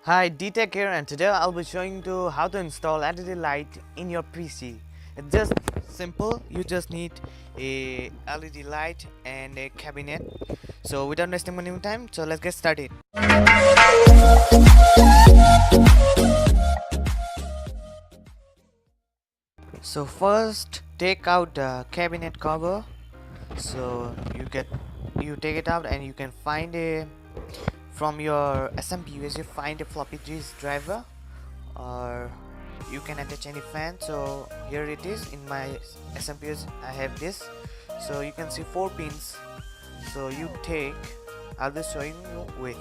Hi, DTech here, and today I'll be showing you how to install LED light in your PC. It's just simple. You just need a LED light and a cabinet. So without wasting any time, so let's get started. So first, take out the cabinet cover. So you take it out and you can find a from your SMPUS. You find a floppy disk driver, or you can attach any fan. So here it is. In my SMPUS I have this. So you can see 4 pins. So I'll be showing you with.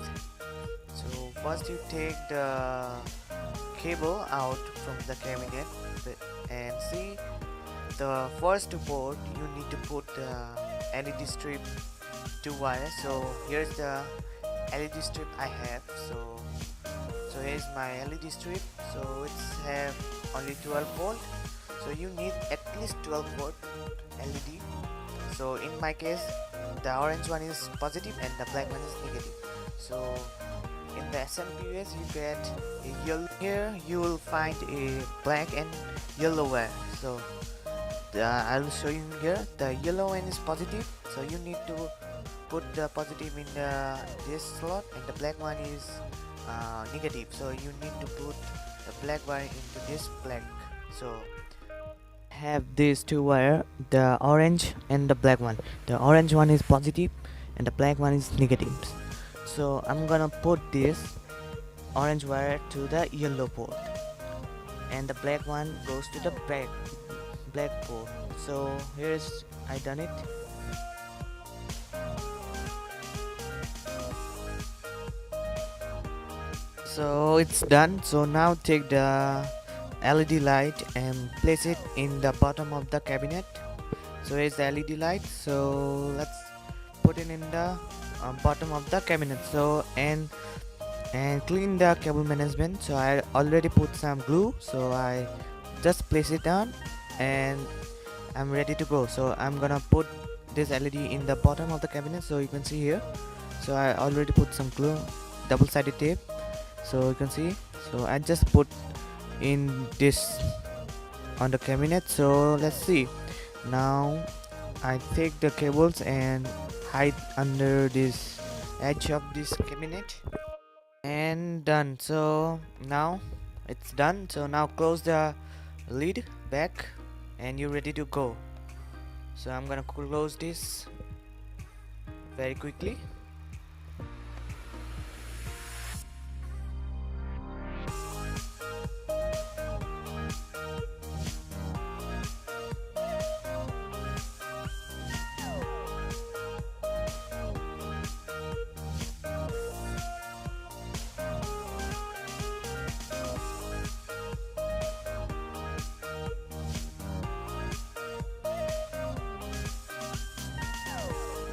So first you take the cable out from the cabinet and see the first board. You need to put the LED strip 2 wires. So here's the LED strip I have. So here's my LED strip. So it's have only 12 volt. So you need at least 12 volt LED. So in my case, the orange one is positive and the black one is negative. So in the SMPUS you get a yellow. Here you will find a black and yellow wire. So I'll show you here. The yellow one is positive, so you need to put the positive in this slot, and the black one is negative, so you need to put the black wire into this black. So have these 2 wire, the orange and the black one. The orange one is positive and the black one is negative. So I'm gonna put this orange wire to the yellow port, and the black one goes to the black port. So here's I done it. So it's done. So now take the LED light and place it in the bottom of the cabinet. So here's the LED light. So let's put it in the bottom of the cabinet. So and clean the cable management. So I already put some glue, so I just place it down and I'm ready to go. So I'm gonna put this LED in the bottom of the cabinet. So you can see here, so I already put some glue, double-sided tape. So you can see, so I just put in this on the cabinet. So let's see. Now I take the cables and hide under this edge of this cabinet, and done. So now it's done. So now close the lid back and you're ready to go. So I'm gonna close this very quickly.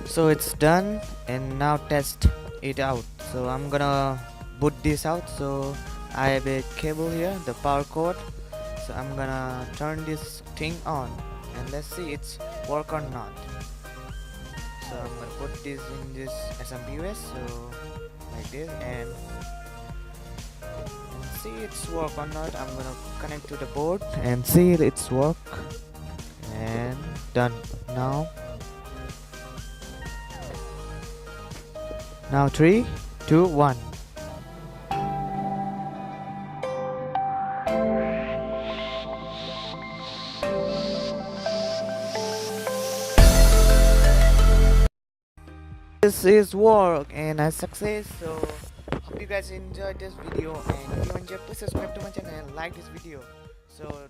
So it's done, and now test it out. So I'm gonna boot this out. So I have a cable here, the power cord. So I'm gonna turn this thing on and let's see it's work or not. So I'm gonna put this in this SMPUS, so like this, and see it's work or not. I'm gonna connect to the board and see it's work, and done. Now 3, 2, 1. This is work and a success. So hope you guys enjoyed this video, and if you enjoyed, please subscribe to my channel and like this video. So